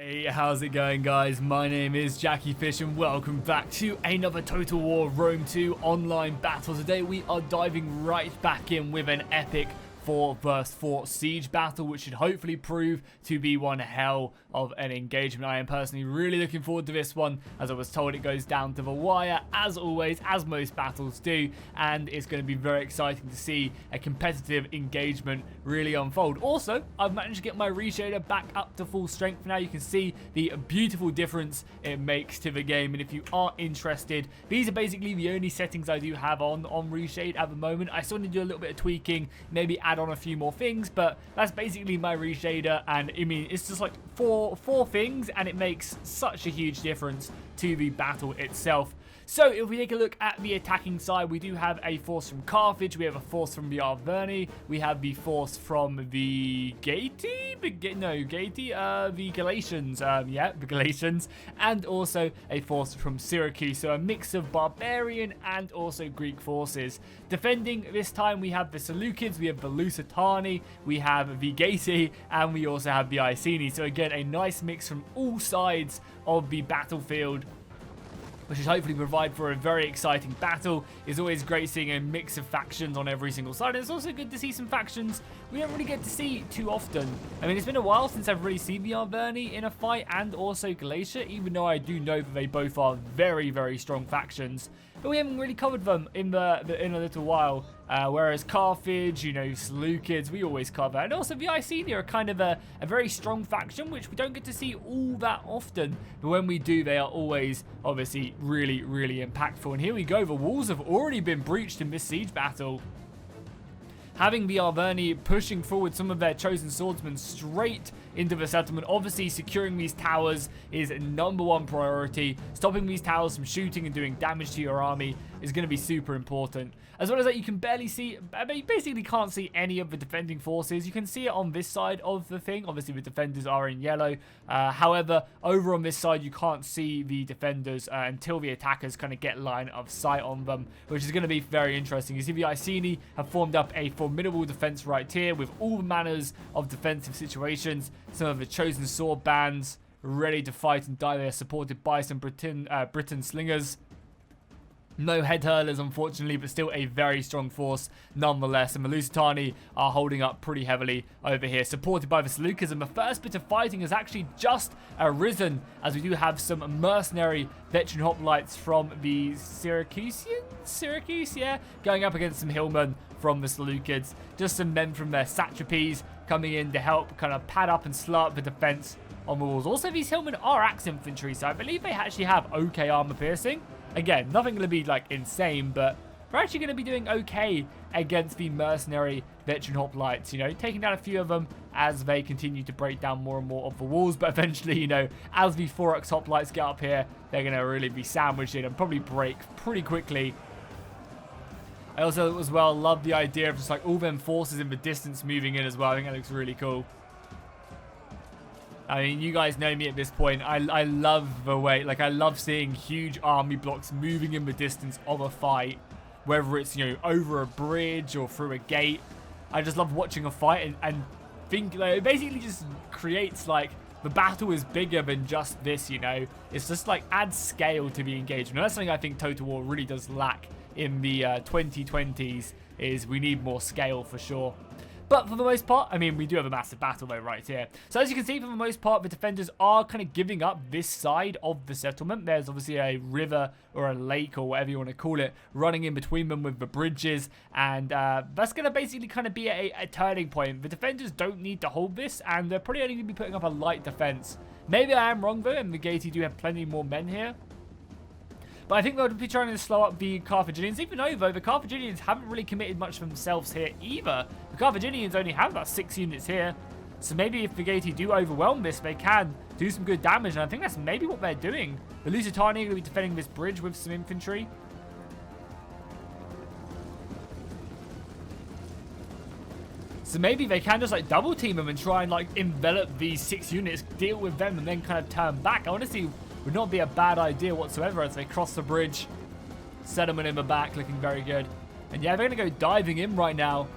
Hey, how's it going, guys? My name is Jackie Fish and welcome back to another Total War Rome 2 online battle. Today we are diving right back in with an epic 4 vs 4 siege battle, which should hopefully prove to be one hell of an engagement. I am personally really looking forward to this one, as I was told it goes down to the wire, as always, as most battles do, and it's going to be very exciting to see a competitive engagement really unfold. Also, I've managed to get my reshader back up to full strength now. You can see the beautiful difference it makes to the game, and if you are interested, these are basically the only settings I do have on Reshade at the moment. I still need to do a little bit of tweaking, maybe add on a few more things, but that's basically my reshader, and I mean, it's just like four things, and it makes such a huge difference to the battle itself. So if we take a look at the attacking side, we do have a force from Carthage, we have a force from the Arverni, we have the force from the the Galatians, the Galatians, and also a force from Syracuse, so a mix of barbarian and also Greek forces. Defending this time, we have the Seleucids, we have the Lusitani, we have the Geti, and we also have the Iceni. So again, a nice mix from all sides of the battlefield, which should hopefully provide for a very exciting battle. It's always great seeing a mix of factions on every single side. And it's also good to see some factions we don't really get to see too often. I mean, it's been a while since I've really seen the Arverni in a fight, and also Galatia, even though I do know that they both are very, very strong factions. But we haven't really covered them in a little while. Whereas Carthage, you know, Seleucids, we always cover. And also the Iceni are kind of a very strong faction, which we don't get to see all that often. But when we do, they are always, obviously, really, really impactful. And here we go. The walls have already been breached in this siege battle. Having the Arverni pushing forward some of their chosen swordsmen straight into the settlement. Obviously, securing these towers is #1 priority. Stopping these towers from shooting and doing damage to your army is going to be super important. As well as that, you can barely see, you basically can't see any of the defending forces. You can see it on this side of the thing. Obviously, the defenders are in yellow. However, over on this side, you can't see the defenders until the attackers kind of get line of sight on them, which is going to be very interesting. You see the Iceni have formed up a formidable defense right here with all manners of defensive situations. Some of the chosen sword bands ready to fight and die. They are supported by some Briton slingers. No head hurlers, unfortunately, but still a very strong force nonetheless. And the Lusitani are holding up pretty heavily over here, supported by the Seleucids. And the first bit of fighting has actually just arisen, as we do have some mercenary veteran hoplites from the Syracuse, yeah, going up against some hillmen from the Seleucids. Just some men from their satrapies coming in to help kind of pad up and slow up the defense on the walls. Also, these hillmen are axe infantry, so I believe they actually have okay armor piercing. Again, nothing going to be like insane, but we're actually going to be doing okay against the mercenary veteran hoplites, you know, taking down a few of them as they continue to break down more and more of the walls. But eventually, you know, as the Forax hoplites get up here, they're going to really be sandwiched in and probably break pretty quickly. I also, as well, love the idea of just like all them forces in the distance moving in as well. I think that looks really cool. I mean, you guys know me at this point. I love the way, like, I love seeing huge army blocks moving in the distance of a fight, whether it's, you know, over a bridge or through a gate. I just love watching a fight and think, like, it basically just creates, like, the battle is bigger than just this, you know. It's just, like, adds scale to the engagement. And that's something I think Total War really does lack in the 2020s, is we need more scale for sure. But for the most part, I mean, we do have a massive battle though right here. So as you can see, for the most part, the defenders are kind of giving up this side of the settlement. There's obviously a river or a lake or whatever you want to call it running in between them with the bridges. And that's going to basically kind of be a turning point. The defenders don't need to hold this, and they're probably only going to be putting up a light defense. Maybe I am wrong though, and the Geti do have plenty more men here. But I think they'll be trying to slow up the Carthaginians, even though the Carthaginians haven't really committed much of themselves here either. The Carthaginians only have about 6 units here. So maybe if the Geti do overwhelm this, they can do some good damage. And I think that's maybe what they're doing. The Lusitani are going to be defending this bridge with some infantry. So maybe they can just like double team them and try and like envelop these 6 units, deal with them, and then kind of turn back. I honestly would not be a bad idea whatsoever as they cross the bridge. Settlement in the back looking very good. And yeah, they're going to go diving in right now.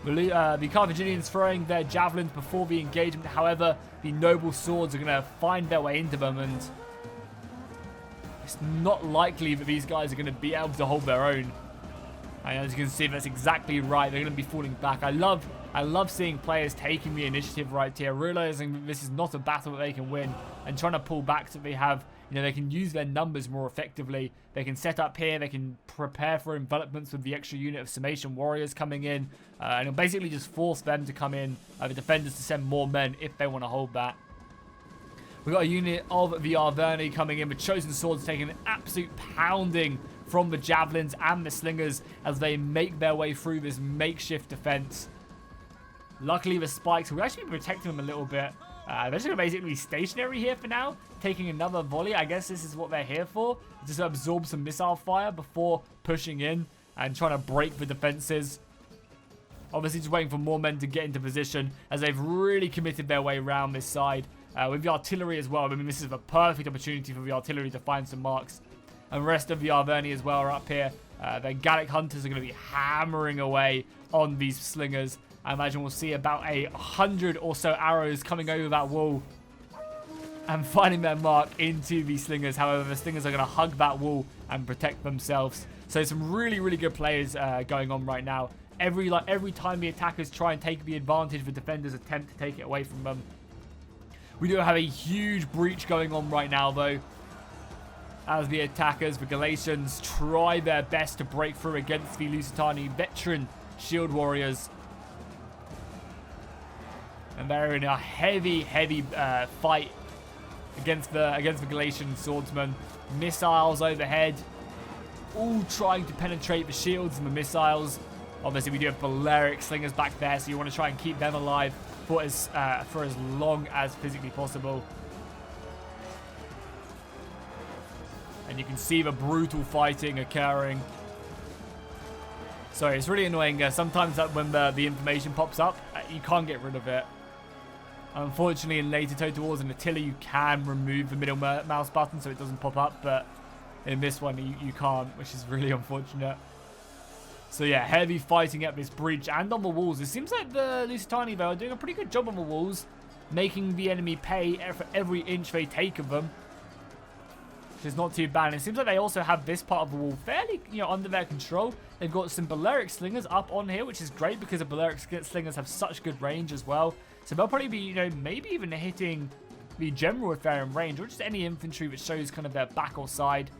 The Carthaginians throwing their javelins before the engagement. However, the noble swords are going to find their way into them, and it's not likely that these guys are going to be able to hold their own. And as you can see, that's exactly right. They're going to be falling back. I love seeing players taking the initiative right here, realizing that this is not a battle that they can win, and trying to pull back so they have, they can use their numbers more effectively. They can set up here. They can prepare for envelopments with the extra unit of Summation warriors coming in, and it'll basically just force them to come in, the defenders to send more men if they want to hold that. We've got a unit of the Arverni coming in with Chosen Swords taking an absolute pounding from the javelins and the slingers as they make their way through this makeshift defense. Luckily, the spikes will actually be protecting them a little bit. They're just going to basically be stationary here for now, taking another volley. I guess this is what they're here for, just to absorb some missile fire before pushing in and trying to break the defenses. Obviously, just waiting for more men to get into position as they've really committed their way around this side. With the artillery as well, I mean, this is a perfect opportunity for the artillery to find some marks. And the rest of the Arverni as well are up here. The Gallic Hunters are going to be hammering away on these slingers. I imagine we'll see about 100 or so arrows coming over that wall and finding their mark into the slingers. However, the slingers are going to hug that wall and protect themselves. So some really, really good plays going on right now. Every time the attackers try and take the advantage, the defenders attempt to take it away from them. We do have a huge breach going on right now, though, as the attackers, the Galatians, try their best to break through against the Lusitani veteran shield warriors. And they're in a heavy fight against the Galatian swordsmen. Missiles overhead, all trying to penetrate the shields and the missiles. Obviously, we do have Balearic slingers back there, so you want to try and keep them alive for as long as physically possible. And you can see the brutal fighting occurring. Sorry, it's really annoying. Sometimes that when the information pops up, you can't get rid of it. Unfortunately, in later Total Wars and Attila, you can remove the middle mouse button so it doesn't pop up. But in this one, you can't, which is really unfortunate. So yeah, heavy fighting at this breach and on the walls. It seems like the Lusitani, though, are doing a pretty good job on the walls, making the enemy pay for every inch they take of them. Which is not too bad. And it seems like they also have this part of the wall fairly, under their control. They've got some Balearic slingers up on here, which is great because the Balearic slingers have such good range as well. So they'll probably be, maybe even hitting the general if they're in range, or just any infantry which shows kind of their back or side.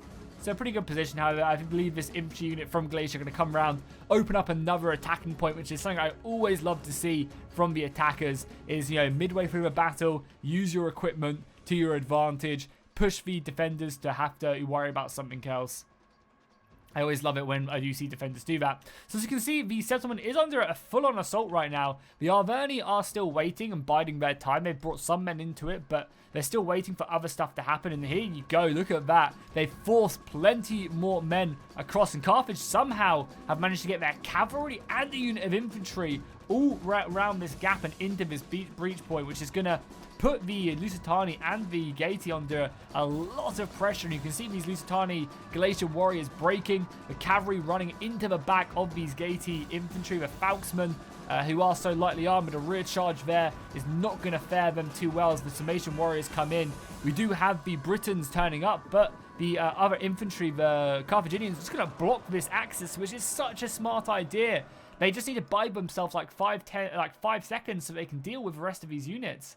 So a pretty good position. However, I believe this infantry unit from Glacier are going to come around, open up another attacking point, which is something I always love to see from the attackers, is, midway through a battle, use your equipment to your advantage, push the defenders to have to worry about something else. I always love it when I do see defenders do that. So as you can see, the settlement is under a full-on assault right now. The Arverni are still waiting and biding their time. They've brought some men into it, but they're still waiting for other stuff to happen. And here you go. Look at that. They've forced plenty more men across. And Carthage somehow have managed to get their cavalry and a unit of infantry all right around this gap and into this breach point, which is going to put the Lusitani and the Gati under a lot of pressure. And you can see these Lusitani Galatian warriors breaking, the cavalry running into the back of these Gati infantry, the Falksmen, who are so lightly armored. A rear charge there is not going to fare them too well as the Summation warriors come in. We do have the Britons turning up, but the other infantry, the Carthaginians, are just going to block this axis, which is such a smart idea. They just need to buy themselves like 5 seconds so they can deal with the rest of these units,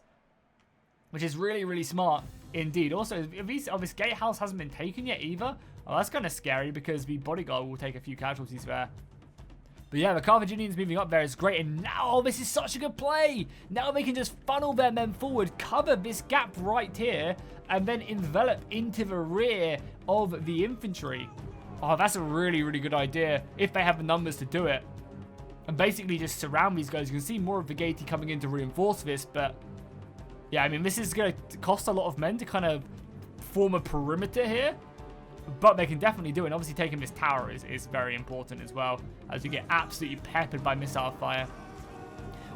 which is really, really smart indeed. Also, this gatehouse hasn't been taken yet either. Oh, that's kind of scary because the bodyguard will take a few casualties there. But yeah, the Carthaginians moving up there is great. And now, this is such a good play. Now they can just funnel their men forward, cover this gap right here, and then envelop into the rear of the infantry. Oh, that's a really, really good idea if they have the numbers to do it. And basically just surround these guys. You can see more of the Gati coming in to reinforce this, but yeah, I mean, this is going to cost a lot of men to kind of form a perimeter here, but they can definitely do it. And obviously taking this tower is very important as well, as you get absolutely peppered by missile fire.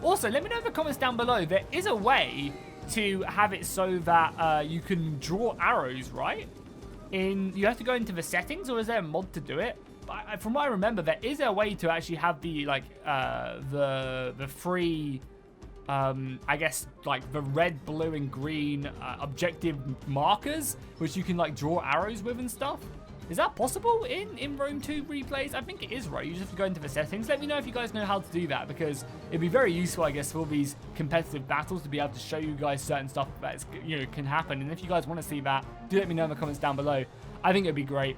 Also, let me know in the comments down below. There is a way to have it so that you can draw arrows, right? You have to go into the settings, or is there a mod to do it? from what I remember, there is a way to actually have the like the free, I guess like the red, blue, and green objective markers, which you can like draw arrows with and stuff. Is that possible in Rome 2 replays? I think it is, right? You just have to go into the settings. Let me know if you guys know how to do that, because it'd be very useful, I guess, for these competitive battles to be able to show you guys certain stuff that can happen. And if you guys want to see that, do let me know in the comments down below. I think it'd be great.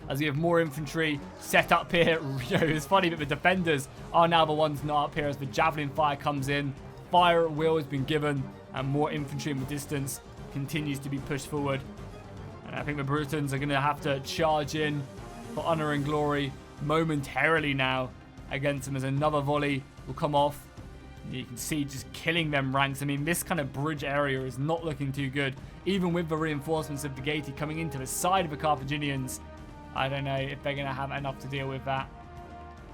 As we have more infantry set up here. It's funny that the defenders are now the ones not up here as the javelin fire comes in. Fire at will has been given, and more infantry in the distance continues to be pushed forward. And I think the Britons are going to have to charge in for honor and glory momentarily now against them, as another volley will come off. You can see just killing them ranks. I mean, this kind of bridge area is not looking too good. Even with the reinforcements of the Gati coming into the side of the Carthaginians, I don't know if they're going to have enough to deal with that.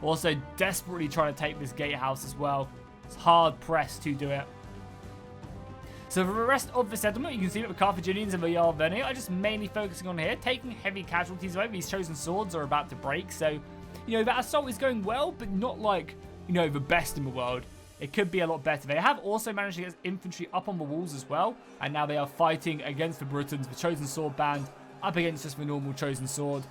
Also, desperately trying to take this gatehouse as well. It's hard pressed to do it. So for the rest of the settlement, you can see that the Carthaginians and the Arverni are just mainly focusing on here, taking heavy casualties away. These chosen swords are about to break, so, that assault is going well, but not like, the best in the world. It could be a lot better. They have also managed to get infantry up on the walls as well, and now they are fighting against the Britons, the chosen sword band, up against just the normal chosen sword.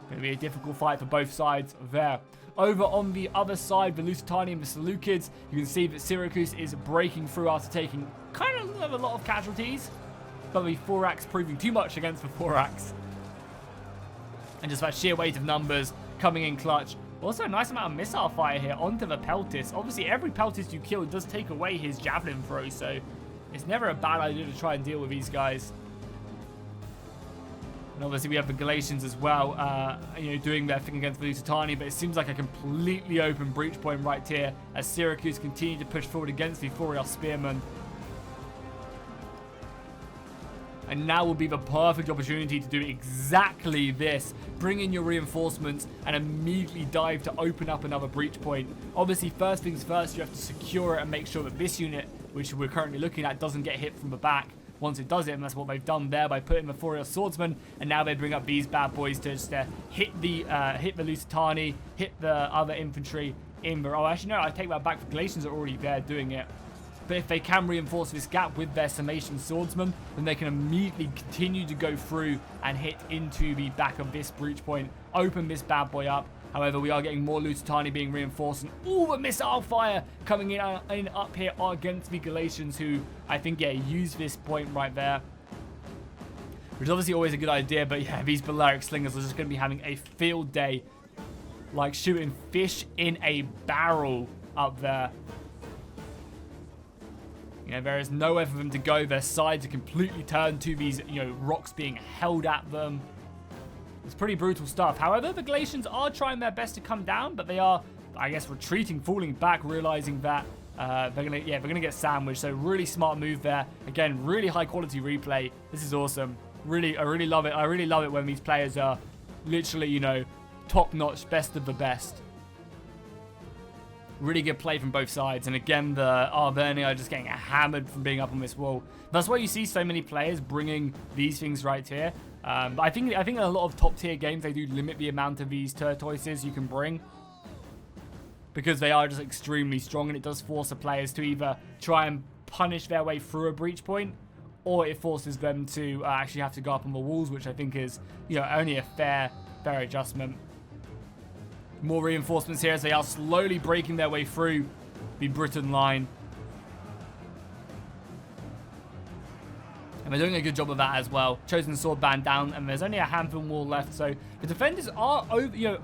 Going to be a difficult fight for both sides there. Over on the other side, the Lusitani and the Seleucids, you can see that Syracuse is breaking through after taking kind of a lot of casualties. But the Thorax proving too much against the Thorax. And just that sheer weight of numbers coming in clutch. Also a nice amount of missile fire here onto the Peltis. Obviously, every Peltis you kill does take away his javelin throw, so it's never a bad idea to try and deal with these guys. And obviously we have the Galatians as well, doing their thing against the Lusitani, but it seems like a completely open breach point right here as Syracuse continue to push forward against the Furios Spearmen. And now will be the perfect opportunity to do exactly this. Bring in your reinforcements and immediately dive to open up another breach point. Obviously, first things first, you have to secure it and make sure that this unit, which we're currently looking at, doesn't get hit from the back. Once it does it, and that's what they've done there by putting the Furios Swordsmen, and now they bring up these bad boys to just hit the Lusitani, hit the other infantry in the... Oh, actually, no, I take that back. The Galatians are already there doing it. But if they can reinforce this gap with their Sarmatian swordsmen, then they can immediately continue to go through and hit into the back of this breach point, open this bad boy up. However, we are getting more Lusitani being reinforced, and all the missile fire coming in up here against the Galatians, who I think, use this point right there. Which is obviously always a good idea, but these Balearic slingers are just going to be having a field day, like shooting fish in a barrel up there. There is nowhere for them to go. Their sides are completely turned to these, rocks being held at them. It's pretty brutal stuff. However, the Galatians are trying their best to come down, but they are, I guess, retreating, falling back, realizing that they're gonna get sandwiched. So really smart move there. Again, really high quality replay. This is awesome. I really love it. I really love it when these players are literally, top notch, best of the best. Really good play from both sides. And again, the Arverni are just getting hammered from being up on this wall. That's why you see so many players bringing these things right here. But I think in a lot of top tier games, they do limit the amount of these tortoises you can bring, because they are just extremely strong, and it does force the players to either try and punish their way through a breach point, or it forces them to actually have to go up on the walls, which I think is, only a fair adjustment. More reinforcements here as they are slowly breaking their way through the Briton line. And they're doing a good job of that as well. Chosen sword band down, and there's only a handful more left. So the defenders are,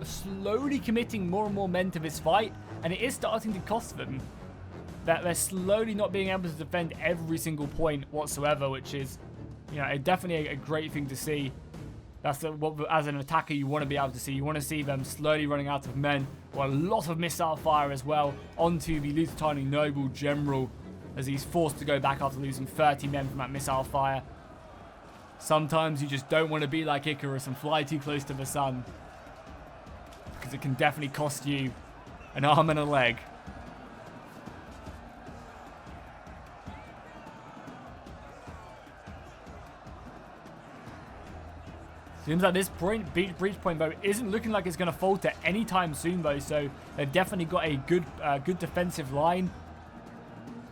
slowly committing more and more men to this fight, and it is starting to cost them. That they're slowly not being able to defend every single point whatsoever, which is, definitely a great thing to see. That's what, as an attacker, you want to be able to see. You want to see them slowly running out of men, or a lot of missile fire as well onto the Lusitani noble general, as he's forced to go back after losing 30 men from that missile fire. Sometimes you just don't want to be like Icarus and fly too close to the sun, because it can definitely cost you an arm and a leg. Seems like this breach point, though, isn't looking like it's going to falter anytime soon, though. So they've definitely got a good defensive line.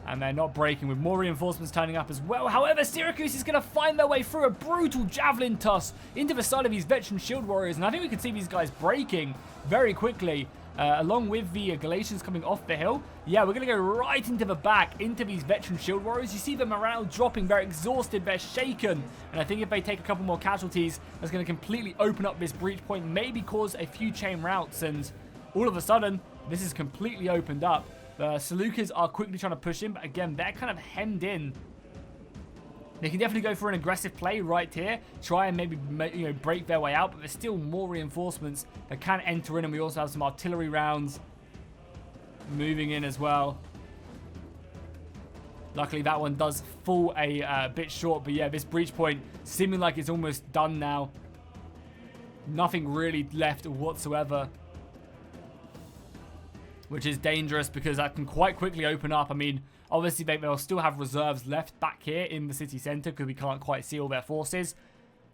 And they're not breaking, with more reinforcements turning up as well. However, Syracuse is going to find their way through a brutal javelin toss into the side of these veteran shield warriors. And I think we can see these guys breaking very quickly, along with the Galatians coming off the hill. Yeah, we're going to go right into the back, into these veteran shield warriors. You see the morale dropping, they're exhausted, they're shaken. And I think if they take a couple more casualties, that's going to completely open up this breach point, maybe cause a few chain routes. And all of a sudden, this is completely opened up. The Seleucids are quickly trying to push in, but again, they're kind of hemmed in. They can definitely go for an aggressive play right here, try and maybe break their way out, but there's still more reinforcements that can enter in, and we also have some artillery rounds moving in as well. Luckily, that one does fall a bit short, but yeah, this breach point seeming like it's almost done now. Nothing really left whatsoever, which is dangerous because that can quite quickly open up. I mean, obviously they'll still have reserves left back here in the city center because we can't quite see all their forces.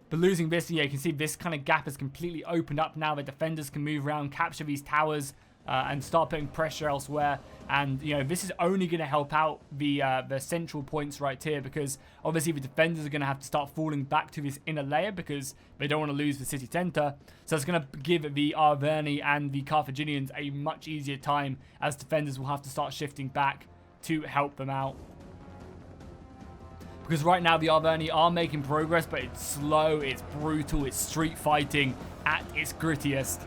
But losing this, yeah, you can see this kind of gap has completely opened up now. The defenders can move around, capture these towers, and start putting pressure elsewhere. And, you know, this is only going to help out the central points right here, because obviously the defenders are going to have to start falling back to this inner layer because they don't want to lose the city center. So it's going to give the Arverni and the Carthaginians a much easier time, as defenders will have to start shifting back to help them out. Because right now the Arverni are making progress, but it's slow, it's brutal, it's street fighting at its grittiest.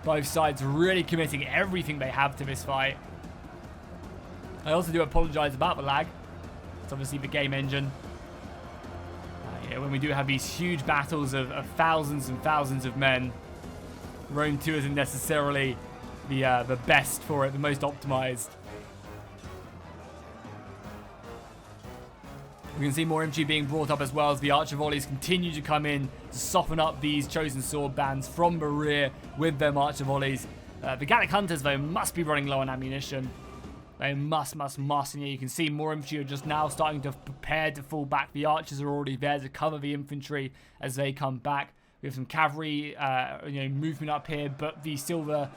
Both sides really committing everything they have to this fight. I also do apologize about the lag. It's obviously the game engine. Yeah, when we do have these huge battles of thousands and thousands of men, Rome 2 isn't necessarily the best for it, the most optimized. We can see more infantry being brought up as well as the archer volleys continue to come in to soften up these chosen sword bands from the rear with their archer volleys. The Gallic hunters, though, must be running low on ammunition. They must. And yeah, you can see more infantry are just now starting to prepare to fall back. The archers are already there to cover the infantry as they come back. We have some cavalry, movement up here, but the silver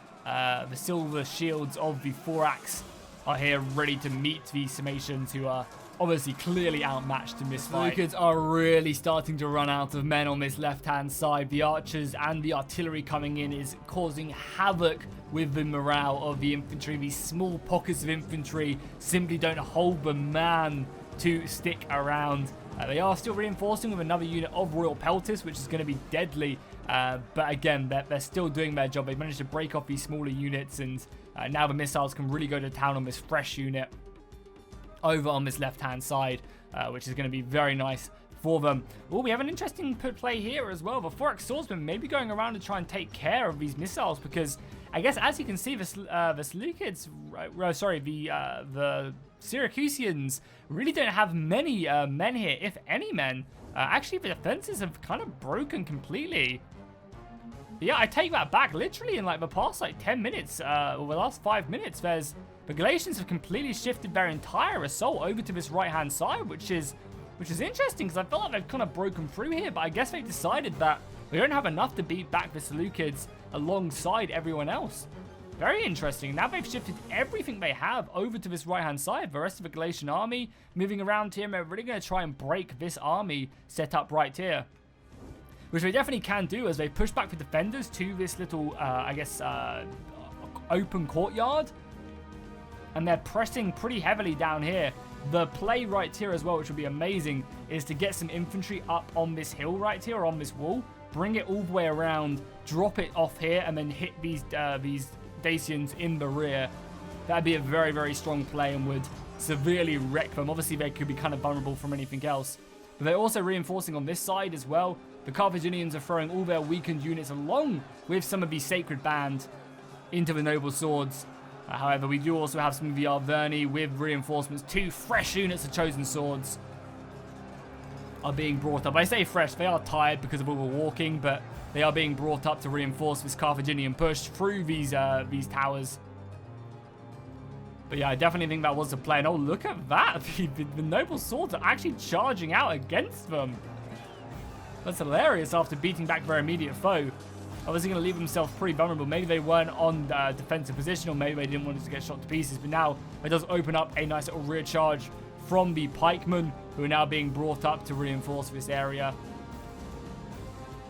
shields of the Thorax are here ready to meet the Sarmatians, who are obviously clearly outmatched in this fight. The Seleucids are really starting to run out of men on this left-hand side. The archers and the artillery coming in is causing havoc with the morale of the infantry. These small pockets of infantry simply don't hold the man to stick around. They are still reinforcing with another unit of Royal Peltis, which is going to be deadly. But again, they're still doing their job. They've managed to break off these smaller units, and now the missiles can really go to town on this fresh unit over on this left-hand side, which is going to be very nice for them. Oh, we have an interesting play here as well. The Thorax swordsman may be going around to try and take care of these missiles, because I guess, as you can see, the Seleucids, the Syracusians really don't have many men here, if any men. Actually, the defenses have kind of broken completely. Yeah, I take that back. Literally in like the past 10 minutes, or the last 5 minutes, the Galatians have completely shifted their entire assault over to this right-hand side, which is interesting, because I feel like they've kind of broken through here, but I guess they've decided that they don't have enough to beat back the Seleucids alongside everyone else. Very interesting. Now they've shifted everything they have over to this right-hand side. The rest of the Galatian army moving around here, and they're really going to try and break this army set up right here, which they definitely can do as they push back the defenders to this little, open courtyard. And they're pressing pretty heavily down here. The play right here as well, which would be amazing, is to get some infantry up on this hill right here, or on this wall, bring it all the way around, drop it off here, and then hit these Dacians in the rear. That'd be a very, very strong play and would severely wreck them. Obviously, they could be kind of vulnerable from anything else. But they're also reinforcing on this side as well. The Carthaginians are throwing all their weakened units along with some of the sacred band into the noble swords. However, we do also have some of the Arverni with reinforcements. 2 fresh units of chosen swords are being brought up. I say fresh, they are tired because of all the walking, but they are being brought up to reinforce this Carthaginian push through these towers. But yeah, I definitely think that was the play. And oh, look at that. The Noble Swords are actually charging out against them. That's hilarious after beating back their immediate foe. Obviously going to leave themselves pretty vulnerable. Maybe they weren't on defensive position, or maybe they didn't want us to get shot to pieces. But now it does open up a nice little rear charge from the pikemen, who are now being brought up to reinforce this area.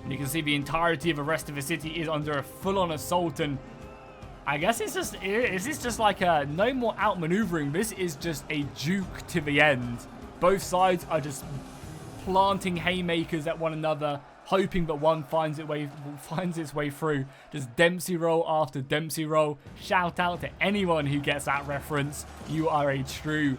And you can see the entirety of the rest of the city is under a full-on assault. And I guess it's just, is this just like a no more outmaneuvering? This is just a duke to the end. Both sides are just planting haymakers at one another, hoping that one finds its way through. Just Dempsey roll after Dempsey roll. Shout out to anyone who gets that reference. You are a true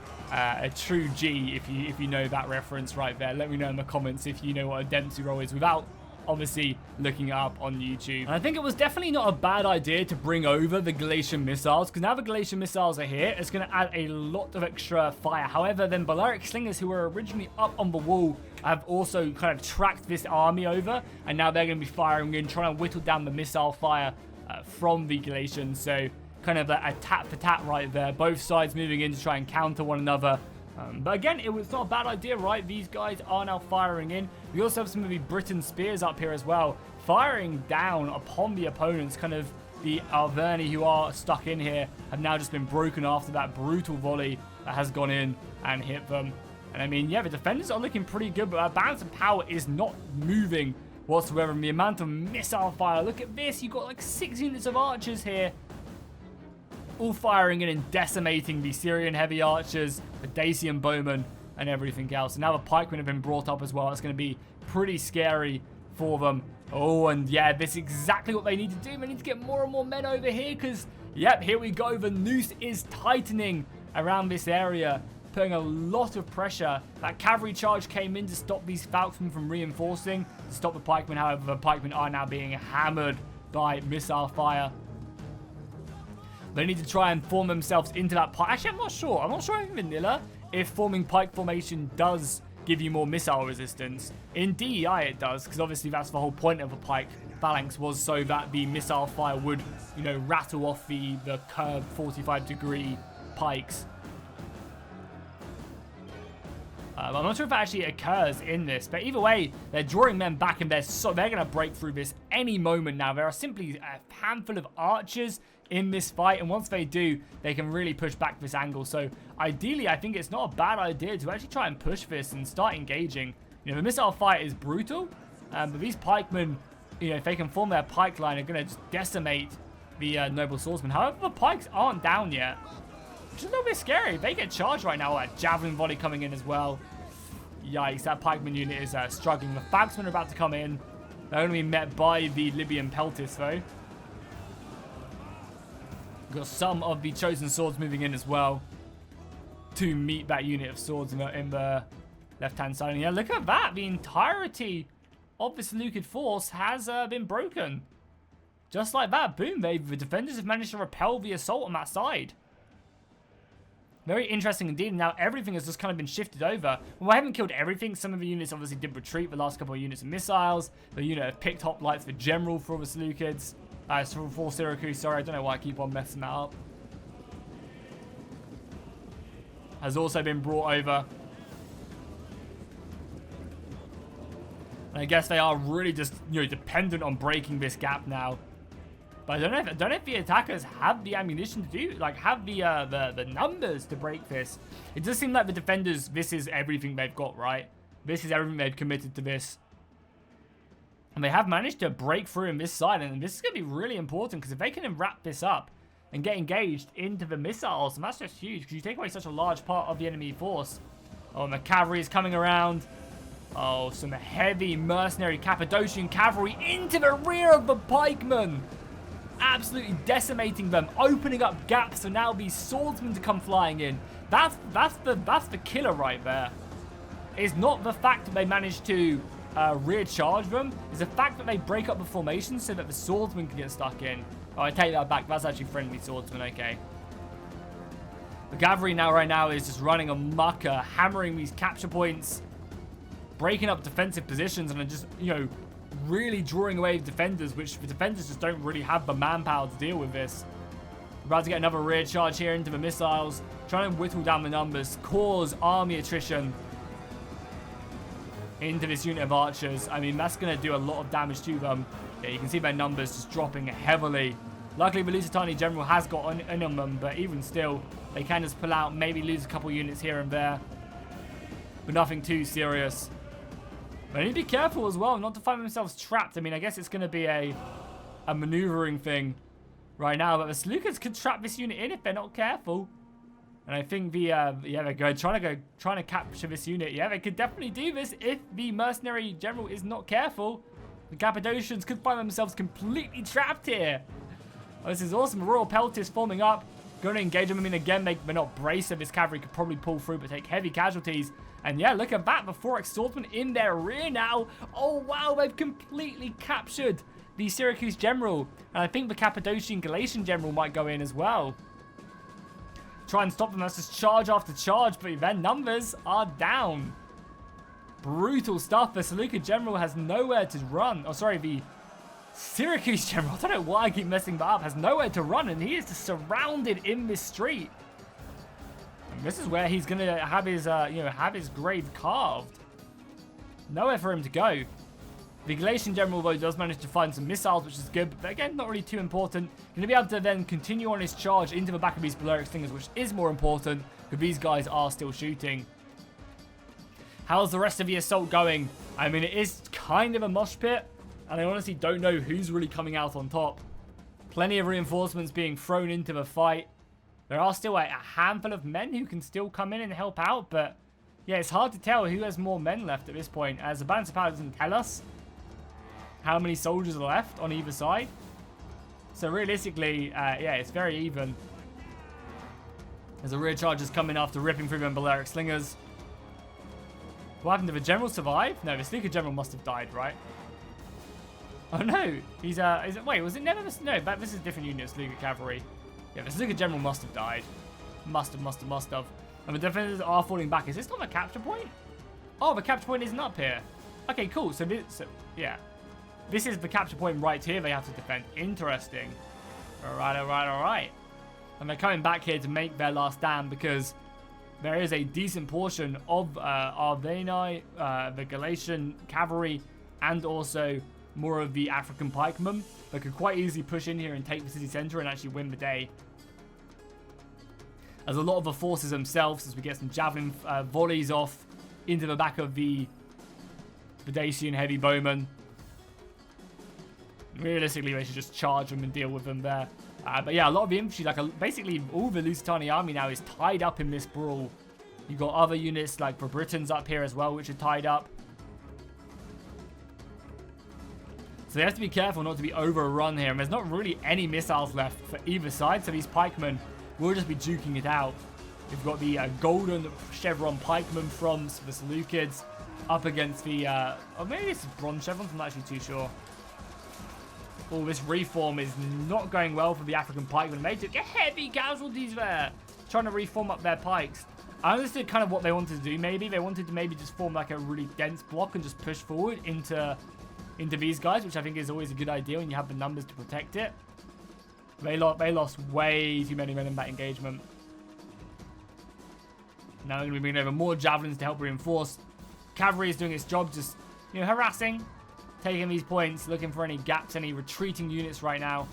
G if you know that reference right there. Let me know in the comments if you know what a Dempsey roll is without obviously looking it up on YouTube. And I think it was definitely not a bad idea to bring over the Galatian missiles, because now the Galatian missiles are here, it's going to add a lot of extra fire. However, then Balearic Slingers, who were originally up on the wall, have also kind of tracked this army over, and now they're going to be firing in, trying to whittle down the missile fire from the Galatians. So kind of a tat for tat right there. Both sides moving in to try and counter one another. But again, it was not a bad idea, right? These guys are now firing in. We also have some of the Britain spears up here as well, firing down upon the opponents. Kind of the Arverni who are stuck in here have now just been broken after that brutal volley that has gone in and hit them. And I mean, yeah, the defenders are looking pretty good, but our balance of power is not moving whatsoever. And the amount of missile fire, look at this. You've got like 6 units of archers here, all firing in and decimating the Syrian heavy archers, the Dacian bowmen, and everything else. And now the pikemen have been brought up as well. It's going to be pretty scary for them. Oh, and yeah, this is exactly what they need to do. They need to get more and more men over here because, yep, here we go. The noose is tightening around this area, putting a lot of pressure. That cavalry charge came in to stop these falcons from reinforcing, to stop the pikemen. However, the pikemen are now being hammered by missile fire. They need to try and form themselves into that pike. Actually, I'm not sure. I'm not sure in vanilla if forming pike formation does give you more missile resistance. In DEI it does, because obviously that's the whole point of a pike phalanx, was so that the missile fire would, you know, rattle off the curved 45-degree pikes. I'm not sure if that actually occurs in this, but either way, they're drawing men back, and they're going to break through this any moment now. There are simply a handful of archers in this fight, and once they do, they can really push back this angle. So ideally, I think it's not a bad idea to actually try and push this and start engaging. You know, the missile fight is brutal, but these pikemen, you know, if they can form their pike line, are going to just decimate the noble swordsmen. However, the pikes aren't down yet, which is a little bit scary. They get charged right now. That javelin volley coming in as well. Yikes, that pikeman unit is struggling. The falcons are about to come in. They're going to be met by the Libyan peltis, though. We've got some of the chosen swords moving in as well to meet that unit of swords in the left-hand side. And yeah, look at that. The entirety of this Seleucid force has been broken. Just like that. Boom. The defenders have managed to repel the assault on that side. Very interesting indeed. Now everything has just kind of been shifted over. Well, I haven't killed everything. Some of the units obviously did retreat. The last couple of units of missiles. The unit of picked hoplites for general for the Seleucids. For Syracuse, sorry, I don't know why I keep on messing that up. Has also been brought over. And I guess they are really just, you know, dependent on breaking this gap now. But I don't know if the attackers have the ammunition to do, like, have the numbers to break this. It does seem like the defenders, this is everything they've got, right? This is everything they've committed to this. And they have managed to break through in this side, and this is going to be really important, because if they can wrap this up and get engaged into the missiles, and that's just huge, because you take away such a large part of the enemy force. Oh, and the cavalry is coming around. Oh, some heavy mercenary Cappadocian cavalry into the rear of the pikemen. Absolutely decimating them, opening up gaps for now these swordsmen to come flying in. That's the killer right there. It's not the fact that they managed to rear charge them, it's the fact that they break up the formation so that the swordsmen can get stuck in. Oh, I take that back. That's actually friendly swordsmen. Okay. The cavalry now, right now, is just running amok, hammering these capture points, breaking up defensive positions, and just, you know, really drawing away defenders, which the defenders just don't really have the manpower to deal with this. About to get another rear charge here into the missiles. Trying to whittle down the numbers. Cause army attrition into this unit of archers. I mean, that's going to do a lot of damage to them. Yeah, you can see their numbers just dropping heavily. Luckily, the Lusitania General has got on them, but even still, they can just pull out, maybe lose a couple units here and there. But nothing too serious. But they need to be careful as well, not to find themselves trapped. I mean, I guess it's going to be a maneuvering thing right now, but the Seleucids could trap this unit in if they're not careful. And I think yeah, they're trying to capture this unit. Yeah, they could definitely do this if the mercenary general is not careful. The Cappadocians could find themselves completely trapped here. Oh, this is awesome. Royal Pelt is forming up. Going to engage them. I mean, again, they're not braced, so this cavalry could probably pull through, but take heavy casualties. And yeah, look at that. The 4X swordsmen in their rear now. Oh, wow. They've completely captured the Syracuse general. And I think the Cappadocian Galatian general might go in as well. Try and stop them. That's just charge after charge, but their numbers are down. Brutal stuff. The Seleucid general has nowhere to run. Oh, sorry, the Syracuse general, I don't know why I keep messing that up, has nowhere to run, and he is just surrounded in this street. And this is where he's going to have his, have his grave carved. Nowhere for him to go. The Galatian general, though, does manage to find some missiles, which is good, but again, not really too important. Going to be able to then continue on his charge into the back of these Balearic Slingers, which is more important, because these guys are still shooting. How's the rest of the assault going? I mean, it is kind of a mosh pit, and I honestly don't know who's really coming out on top. Plenty of reinforcements being thrown into the fight. There are still a handful of men who can still come in and help out, but yeah, it's hard to tell who has more men left at this point, as the balance of power doesn't tell us how many soldiers are left on either side. So realistically, yeah, it's very even. As the rear chargers come in after ripping through them Balearic Slingers. What happened? Did the general survive? No, the Seleucid general must have died, right? Oh no, he's wait, was it never this? No, but this is a different unit of Seleucid cavalry. Yeah, the Seleucid general must have died. Must have. And the defenders are falling back. Is this not a capture point? Oh, the capture point isn't up here. Okay, cool. So yeah, this is the capture point right here. They have to defend. Interesting. All right. And they're coming back here to make their last stand because there is a decent portion of Arverni, the Galatian cavalry, and also more of the African pikemen that could quite easily push in here and take the city center and actually win the day. As a lot of the forces themselves, as we get some javelin volleys off into the back of the Dacian heavy bowmen. Realistically, they should just charge them and deal with them there. But yeah, a lot of the infantry, like basically all the Lusitania army now is tied up in this brawl. You've got other units like the Britons up here as well, which are tied up. So they have to be careful not to be overrun here. And there's not really any missiles left for either side. So these pikemen will just be duking it out. We've got the golden chevron pikemen from the Seleucids up against the... or maybe this is bronze chevrons. I'm not actually too sure. Oh, this reform is not going well for the African pikemen. They took heavy casualties there, trying to reform up their pikes. I understood kind of what they wanted to do, maybe. They wanted to maybe just form like a really dense block and just push forward into these guys, which I think is always a good idea when you have the numbers to protect it. They lost way too many men in that engagement. Now they're going to be bringing over more javelins to help reinforce. Cavalry is doing its job, just, harassing, taking these points, looking for any gaps, any retreating units right now.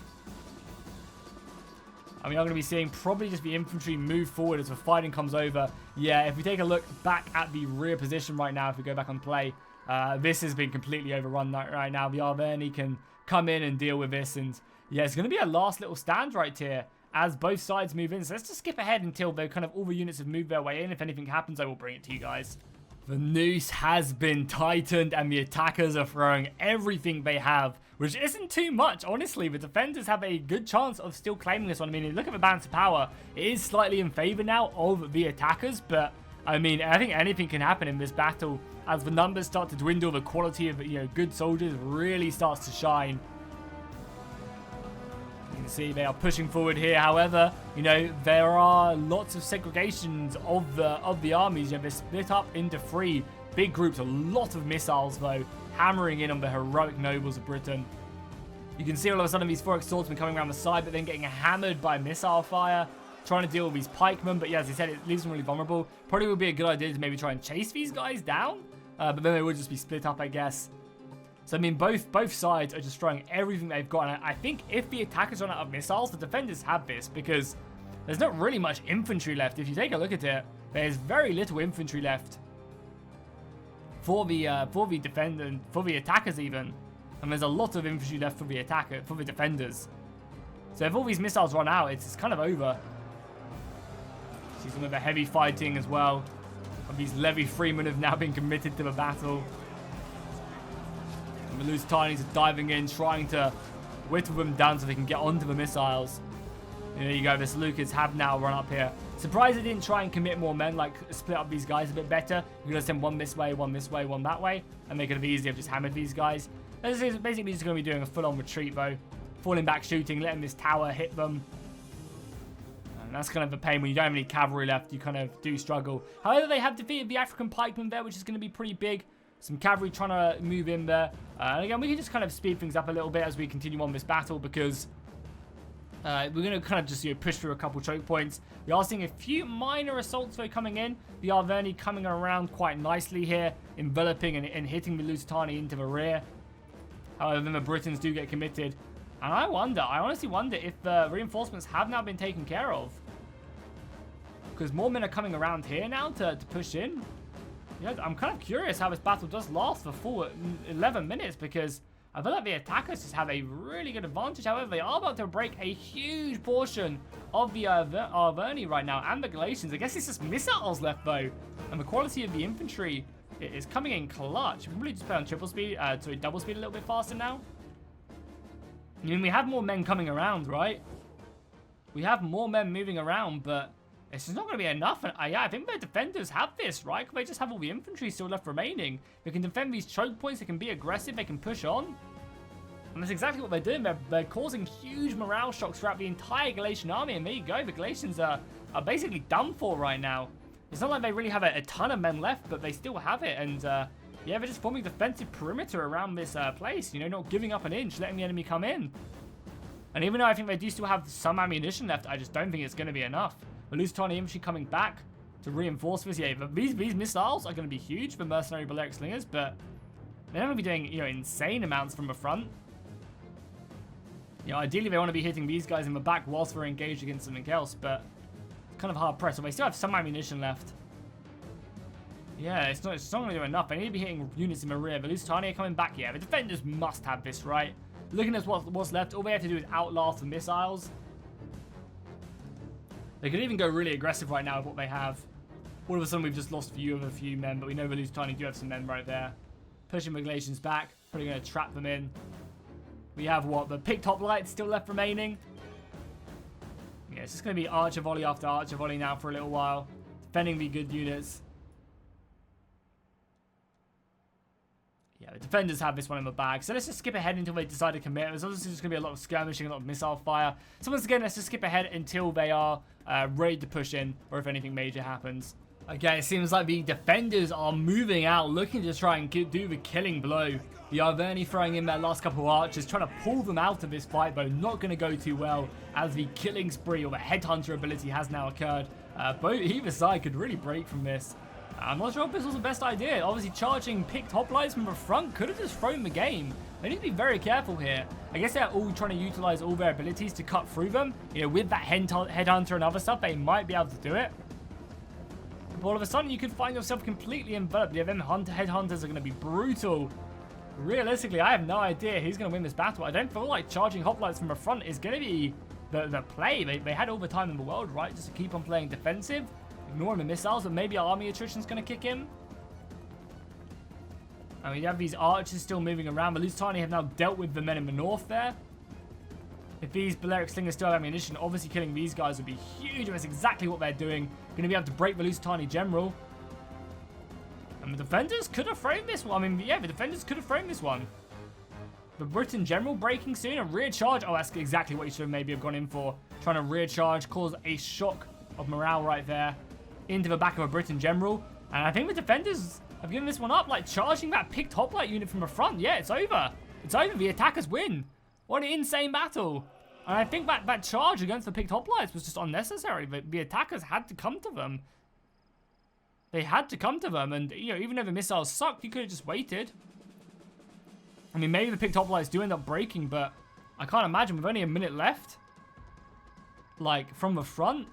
And we are going to be seeing probably just the infantry move forward as the fighting comes over. Yeah, if we take a look back at the rear position right now, if we go back on play, this has been completely overrun right now. The Arverni can come in and deal with this. And yeah, it's going to be a last little stand right here as both sides move in. So let's just skip ahead until they're kind of all the units have moved their way in. If anything happens, I will bring it to you guys. The noose has been tightened and the attackers are throwing everything they have, which isn't too much. Honestly, the defenders have a good chance of still claiming this one. I mean, look at the balance of power. It is slightly in favor now of the attackers, but I mean, I think anything can happen in this battle. As the numbers start to dwindle, the quality of, good soldiers really starts to shine. You can see they are pushing forward here. However, there are lots of segregations of the armies. They're split up into 3 big groups. A lot of missiles, though, hammering in on the heroic nobles of Britain. You can see all of a sudden these 4x swordsmen coming around the side, but then getting hammered by missile fire, trying to deal with these pikemen. But yeah, as I said, it leaves them really vulnerable. Probably would be a good idea to maybe try and chase these guys down, but then they would just be split up, I guess. So I mean, both sides are just throwing everything they've got. And I think if the attackers run out of missiles, the defenders have this, because there's not really much infantry left. If you take a look at it, there's very little infantry left for the attackers even. And there's a lot of infantry left for the defenders. So if all these missiles run out, it's kind of over. See some of the heavy fighting as well. And these levy freemen have now been committed to the battle. And the Lusitanis are diving in, trying to whittle them down so they can get onto the missiles. And there you go, the Seleucids have now run up here. Surprised they didn't try and commit more men, like split up these guys a bit better. You could have sent one this way, one that way. And they could have easily have just hammered these guys. This is basically just going to be doing a full-on retreat though. Falling back, shooting, letting this tower hit them. And that's kind of a pain when you don't have any cavalry left. You kind of do struggle. However, they have defeated the African pikemen there, which is going to be pretty big. Some cavalry trying to move in there. And again, we can just kind of speed things up a little bit as we continue on this battle, because we're going to kind of just push through a couple choke points. We are seeing a few minor assaults though coming in. The Arverni coming around quite nicely here, enveloping and hitting the Lusitani into the rear. However, then the Britons do get committed. And I honestly wonder if the reinforcements have now been taken care of. Because more men are coming around here now to push in. Yeah, I'm kind of curious how this battle does last for full 11 minutes, because I feel like the attackers just have a really good advantage. However, they are about to break a huge portion of the Arverni right now, and the Galatians. I guess it's just missiles left though. And the quality of the infantry is coming in clutch. We probably just play on double speed a little bit faster now. I mean, we have more men coming around, right? We have more men moving around, but it's just not going to be enough. And yeah, I think the defenders have this, right? They just have all the infantry still left remaining. They can defend these choke points. They can be aggressive. They can push on. And that's exactly what they're doing. They're causing huge morale shocks throughout the entire Galatian army. And there you go. The Galatians are basically done for right now. It's not like they really have a ton of men left, but they still have it. And yeah, they're just forming defensive perimeter around this place. You know, not giving up an inch, letting the enemy come in. And even though I think they do still have some ammunition left, I just don't think it's going to be enough. The Lusitani infantry coming back to reinforce this. Yeah, but these missiles are going to be huge for mercenary Balearic slingers, but they're not going to be doing, insane amounts from the front. Ideally they want to be hitting these guys in the back whilst we're engaged against something else, but it's kind of hard pressed. So they still have some ammunition left. Yeah, it's not going to do enough. They need to be hitting units in the rear. The Lusitani are coming back. Yeah, the defenders must have this, right? Looking at what's left, all they have to do is outlast the missiles. They could even go really aggressive right now with what they have. All of a sudden, we've just lost view of a few men, but we know the Lusitani do have some men right there. Pushing the Galatians back. Probably going to trap them in. We have the picked hoplites still left remaining. Yeah, it's just going to be archer volley after archer volley now for a little while. Defending the good units. Yeah, the defenders have this one in the bag. So let's just skip ahead until they decide to commit. There's obviously just going to be a lot of skirmishing, a lot of missile fire. So once again, let's just skip ahead until they are ready to push in, or if anything major happens. Okay, it seems like the defenders are moving out, looking to try and do the killing blow. The Arverni throwing in their last couple of archers, trying to pull them out of this fight, but not going to go too well, as the killing spree or the headhunter ability has now occurred. Either side could really break from this. I'm not sure if this was the best idea. Obviously, charging picked hoplites from the front could have just thrown the game. They need to be very careful here. I guess they're all trying to utilize all their abilities to cut through them. With that headhunter and other stuff, they might be able to do it. But all of a sudden, you could find yourself completely enveloped. Yeah, them headhunters are going to be brutal. Realistically, I have no idea who's going to win this battle. I don't feel like charging hoplites from the front is going to be the play. They had all the time in the world, right? Just to keep on playing defensive. Ignoring the missiles, but maybe army attrition's going to kick in. I mean, you have these archers still moving around. The Lusitani have now dealt with the men in the north there. If these Balearic slingers still have ammunition, obviously killing these guys would be huge. That's exactly what they're doing. Going to be able to break the Lusitani general. And the defenders could have framed this one. I mean, yeah, the defenders could have framed this one. The Briton general breaking soon. A rear charge. Oh, that's exactly what you should maybe have gone in for. Trying to rear charge, cause a shock of morale right there into the back of a Briton general. And I think the defenders have given this one up, like charging that picked hoplite unit from the front. Yeah, it's over. It's over. The attackers win. What an insane battle. And I think that charge against the picked hoplites was just unnecessary. The attackers had to come to them. They had to come to them. And, you know, even though the missiles sucked, you could have just waited. I mean, maybe the picked hoplites do end up breaking, but I can't imagine with only a minute left. Like, from the front,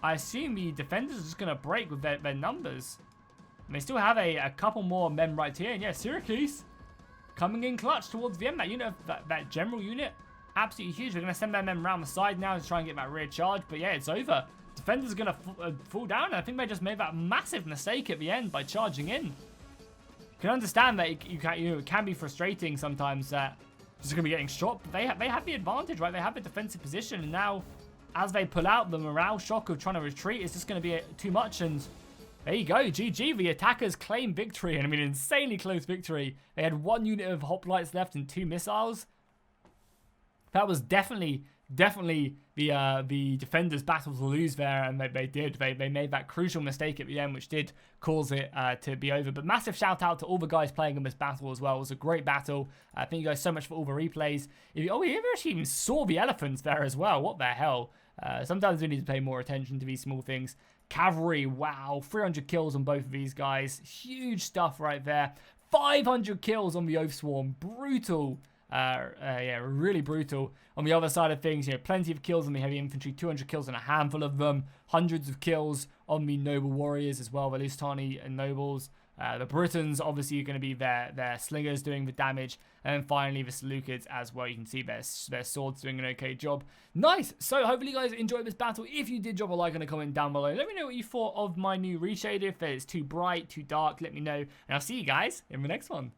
I assume the defenders are just going to break with their numbers. And they still have a couple more men right here. And yeah, Syracuse coming in clutch towards the end. That unit, that general unit, absolutely huge. We're going to send their men around the side now to try and get that rear charge. But yeah, it's over. Defenders are going to fall down. And I think they just made that massive mistake at the end by charging in. You can understand that it can be frustrating sometimes that just going to be getting shot. But they have the advantage, right? They have the defensive position. And now, as they pull out, the morale shock of trying to retreat is just going to be too much. And there you go, GG. The attackers claim victory. And I mean, insanely close victory. They had 1 unit of hoplites left and 2 missiles. That was definitely the defenders' battle to lose there, and they did. They made that crucial mistake at the end, which did cause it to be over. But massive shout out to all the guys playing in this battle as well. It was a great battle. Thank you guys so much for all the replays. We actually even saw the elephants there as well. What the hell? Sometimes we need to pay more attention to these small things. Cavalry, wow, 300 kills on both of these guys. Huge stuff right there. 500 kills on the Oath Swarm. Brutal. Yeah, really brutal. On the other side of things, you know, plenty of kills on the heavy infantry, 200 kills on a handful of them, hundreds of kills on the noble warriors as well, the Lusitani and nobles. The Britons obviously are going to be their slingers doing the damage, and then finally the Seleucids as well. You can see their swords doing an okay job. Nice. So hopefully you guys enjoyed this battle. If you did, drop a like and a comment down below. Let me know what you thought of my new reshader. If it's too bright, too dark, let me know, and I'll see you guys in the next one.